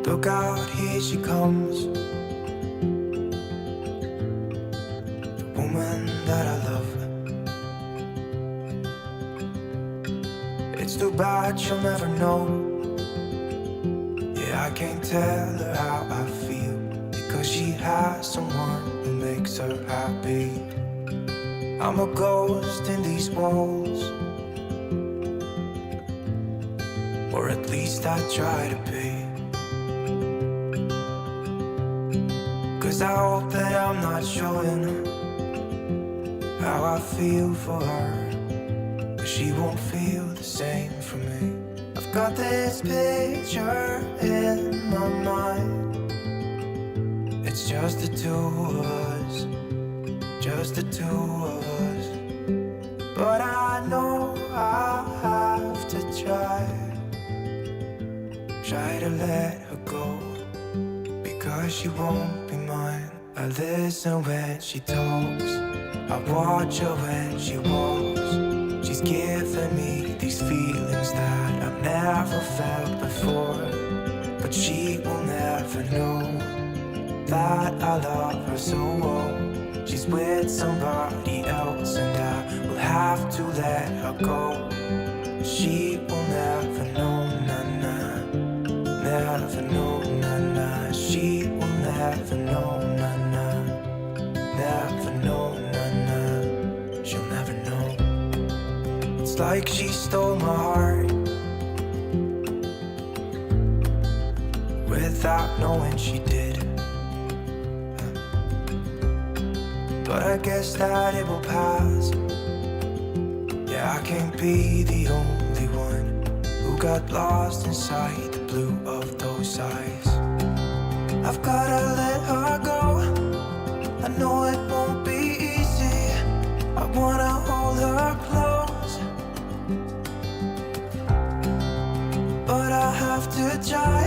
Look out, here she comes, the woman that I love. It's too bad she'll never know. Yeah, I can't tell her how I feel, because she has someone who makes her happy. I'm a ghost in these walls, or at least I try to be. 'Cause I hope that I'm not showing how I feel for her, but she won't feel the same for me. I've got this picture in my mind. It's just the two of us, just the two of us. But I know I have to try to let her go, because she won't be mine. I listen when she talks, I watch her when she walks. She's giving me these feelings that I've never felt before, but she will never know that I love her so well. She's with somebody else and I will have to let her go. She will never know, na-na, never know, na-na. She will never know, na-na, never know, na-na. She'll never know. It's like she stole my heart without knowing she did. But I guess that it will pass. Yeah, I can't be the only one who got lost inside the blue of those eyes. I've gotta let her go, I know it won't be easy. I wanna hold her close, but I have to try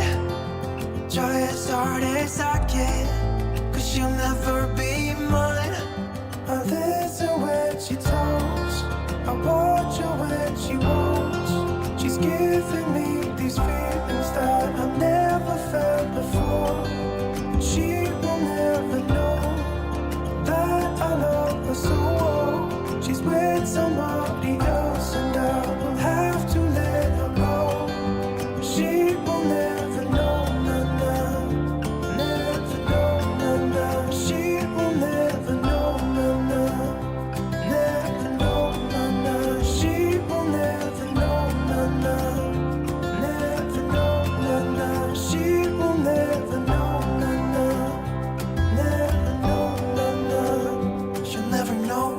as hard as I can, 'cause she'll never be mine. I listen when she talks, I watch her when she walks. She's giving me these feelings that I've never felt before. She will never know that I love her so well. She's with somebody else and I will have to let her go. She will never know, na-na, never know, na-na. She will never know, na-na, never know, na-na. She will never know, na-na, never know, na-na. She will never know, na-na, never know, na-na. She'll never know.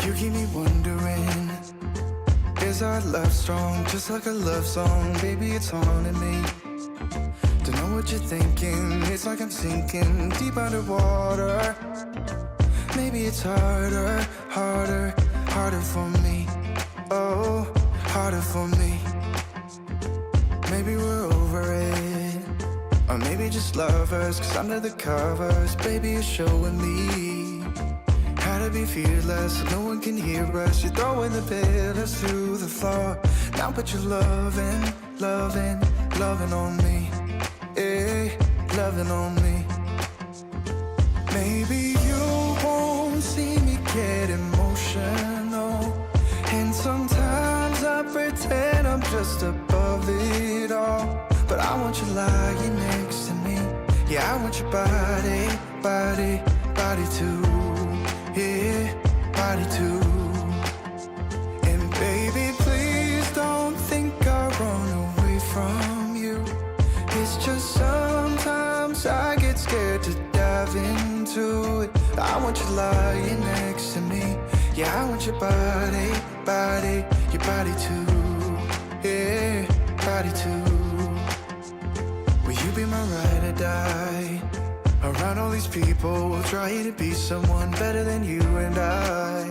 You keep me wondering, is our love strong? Just like a love song, baby, it's haunting me. Don't know what you're thinking, it's like I'm sinking deep underwater. Maybe it's harder for me. Oh, harder for me. Maybe we're over it, or maybe just lovers, 'cause under the covers, baby, you're showing me how to be fearless, so no one can hear us. You're throwing the pillars through the floor. Now put your loving on me. Eh, loving on me. Maybe you won't see me get emotional, and sometimes I pretend I'm just above it all. But I want you lying next to me. Yeah, I want your body too. Yeah, body too. And baby, please don't think I run away from you. It's just sometimes I get scared to dive into it. I want you lying next to me. Yeah, I want your body, your body too. Yeah, body too. Will you be my ride or die? Around all these people will try to be someone better than you and I.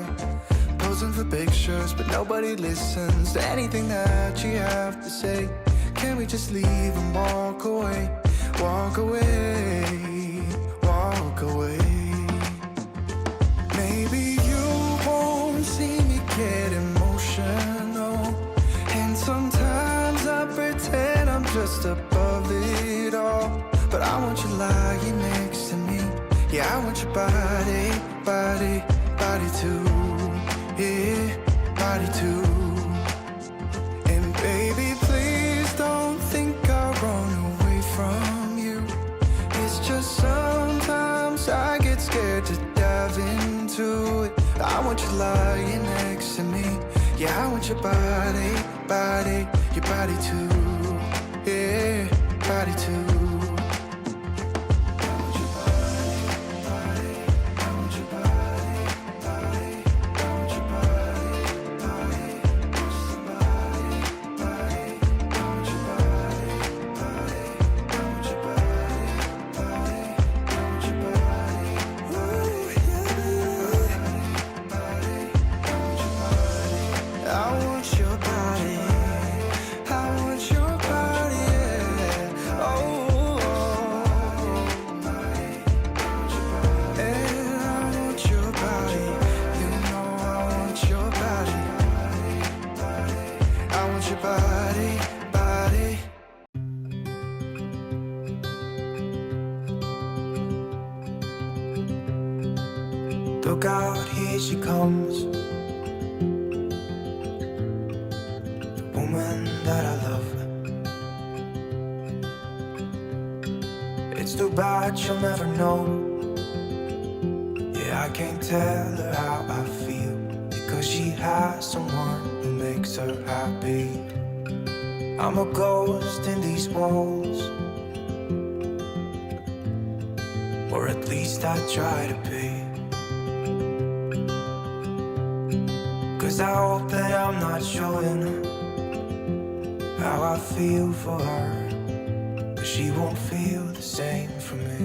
Pose posing for pictures, but nobody listens to anything that you have to say. Can we just leave and walk away? Walk away, walk away. Maybe you won't see me get emotional, and sometimes I pretend I'm just above it all. But I want you lying next to me. Yeah, I want your body, body, body too. Yeah, body too. And baby, please don't think I'll run away from you. It's just sometimes I get scared to dive into it. I want you lying next to me. Yeah, I want your body, body, your body too. Yeah, body too. Look out, here she comes, the woman that I love. It's too bad she'll never know. Yeah, I can't tell her how I feel, because she has someone who makes her happy. I'm a ghost in these walls, or at least I try to be. 'Cause I hope that I'm not showing how I feel for her, but she won't feel the same for me.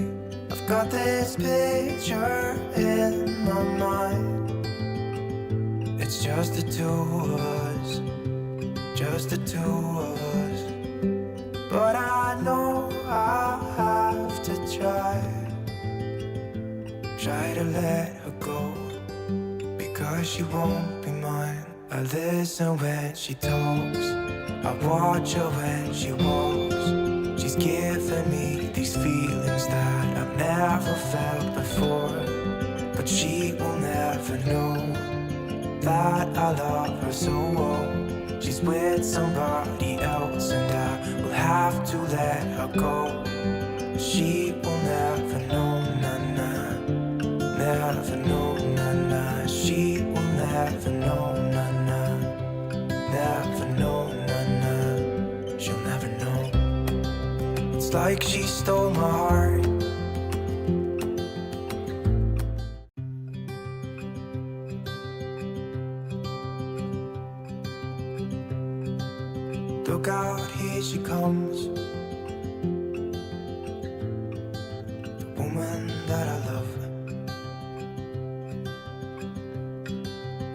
I've got this picture in my mind. It's just the two of us, just the two of us. But I know I have to try to let her go, because she won't be mine. I listen when she talks, I watch her when she walks. She's giving me these feelings that I've never felt before. But she will never know that I love her so well. She's with somebody else and I will have to let her go. She will never know, nah-nah, never know, nah-nah. She will never know, nah-nah, never know, nah-nah. She'll never know. It's like she stole my heart. Look out, here she comes, the woman that I love.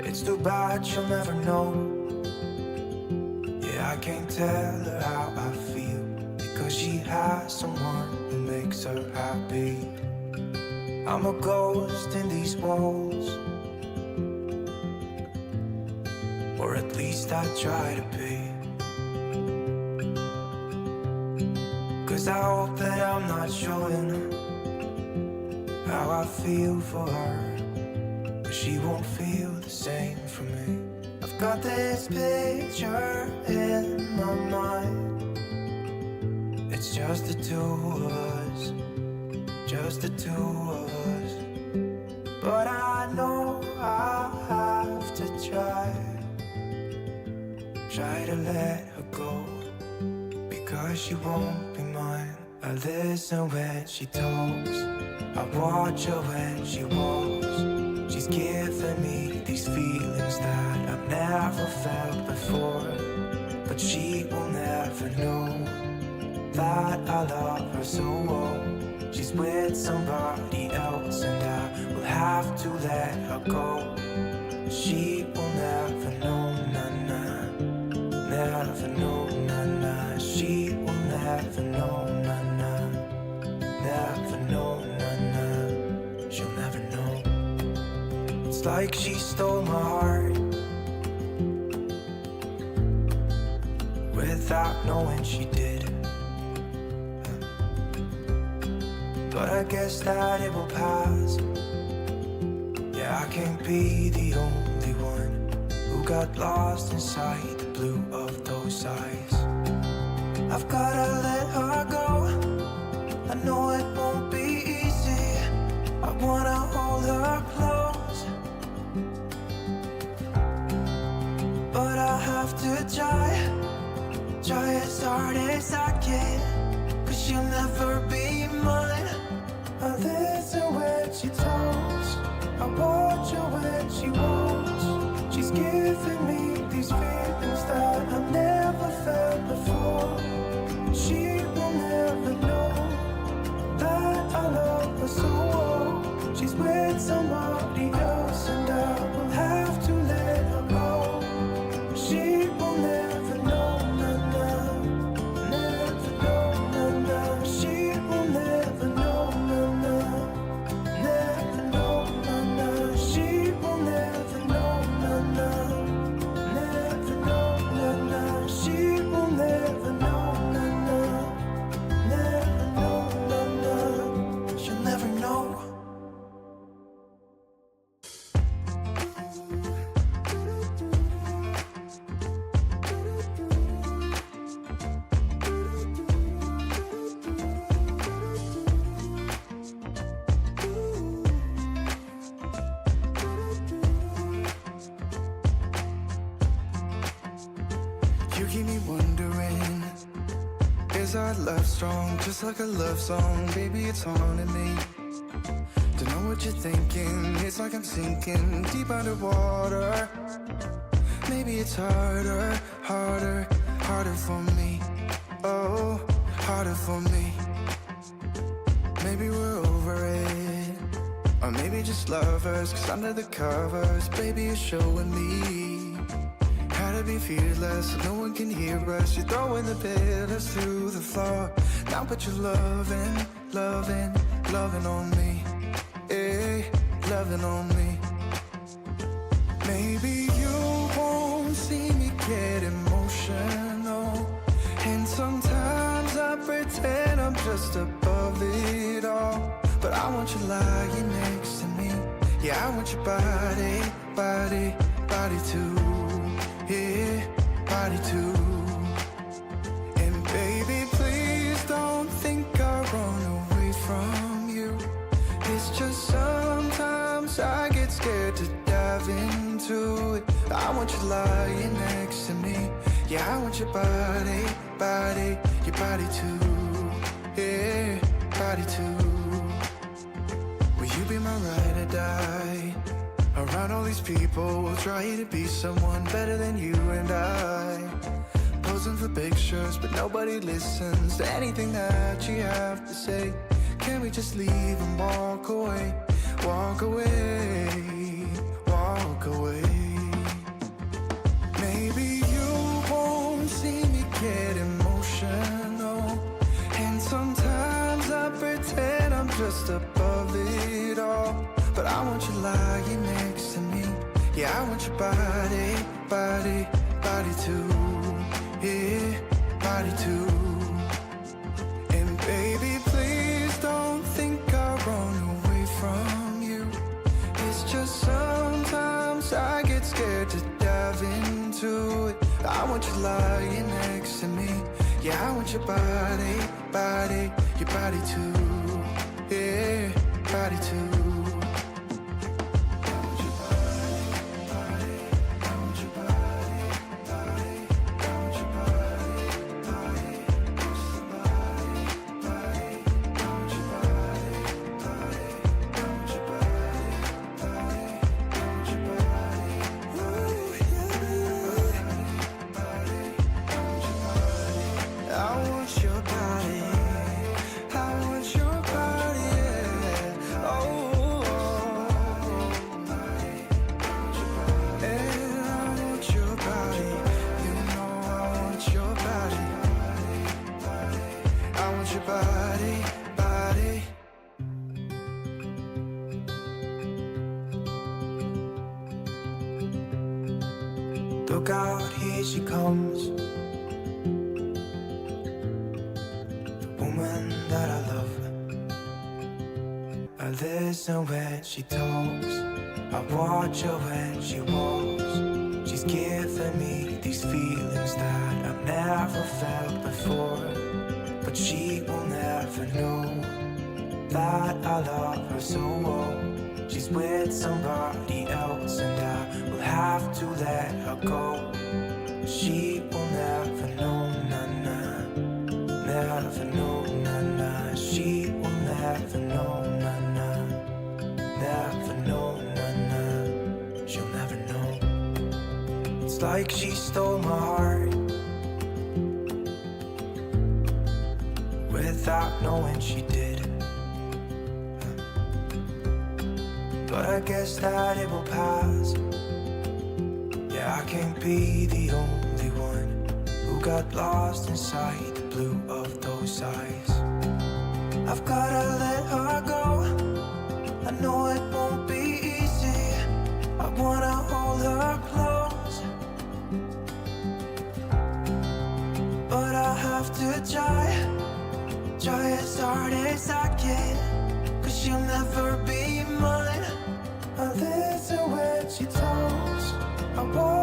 It's too bad she'll never know. Yeah, I can't tell her how I feel, because she has someone who makes her happy. I'm a ghost in these walls, or at least I try to be. 'Cause I hope that I'm not showing how I feel for her, but she won't feel the same for me. I've got this picture in my mind. It's just the two of us, just the two of us. But I know I have to try to let her go, because she won't be mine. I listen when she talks, I watch her when she walks. She's giving me these feelings that I've never felt before. But she will never know that I love her so well. She's with somebody else and I will have to let her go. she will never know, nah, nah. Never know, nah, nah. She will never know, nah, nah. Never know, nah, nah. She'll never know. It's like she stole my heart without knowing she did. But I guess that it will pass. Yeah, I can't be the only one who got lost inside the blue of those eyes. I've gotta let her go. I know it won't be easy. I wanna hold her close, but I have to try as hard as I can. 'Cause she'll never be mine. I listen when she talks, I watch her when she walks. She's giving me these feelings that I've never felt before. She will never know that I love her so well. She's with somebody else and I will have to let her go. She will never know, nah, nah. Never know, nah, nah. She will never know, nah, nah. Never know, nah, nah. She will never know, nah, nah. Never know, nah, nah. She will never know, nah, nah. Never know, nah, nah. She'll never know. You keep me wondering, is our love strong? Just like a love song, baby, it's haunting me. Don't know what you're thinking, it's like I'm sinking deep underwater. Maybe it's harder, harder for me. Oh, harder for me. Maybe we're over it, or maybe just lovers. 'Cause under the covers, baby, you're showing me how to be fearless, so no one can hear us. You're throwing the pillars through the floor. Now put your loving on me. Eh, loving on me. Maybe you won't see me get emotional, and sometimes I pretend I'm just above it all. But I want you lying next to me. Yeah, I want your body too. Yeah, body too. And baby, please don't think I run away from you. It's just sometimes I get scared to dive into it. I want you lying next to me. Yeah, I want your body too. Yeah, body too. Will you be my ride or die? Around all these people, we'll try to be someone better than you and I. Posing for pictures, but nobody listens to anything that you have to say. Can we just leave and walk away? Walk away, walk away. Maybe you won't see me get emotional, and sometimes I pretend I'm just above it all. But I want you lying next to me. Yeah, I want your body too. Yeah, body too. And baby, please don't think I run away from you. It's just sometimes I get scared to dive into it. I want you lying next to me. Yeah, I want your body too. Yeah, body too. Oh, Look out, here she comes. The woman that I love. I listen when she talks, I watch her when she walks. She's giving me these feelings that I've never felt before. But she will never know that I love her so well. She's with somebody else and I will have to let her go. She will never know, na-na. Never know, na-na. She will never know, na-na. Never know, na-na. She'll never know. It's like she stole my heart without knowing she did. But I guess that it will pass. Yeah, I can't be the only one who got lost inside the blue of those eyes. I've gotta let her go. I know it won't be easy. I wanna hold her close, but I have to try as hard as I can. 'Cause she'll never be mine. I listen when she talks, I watch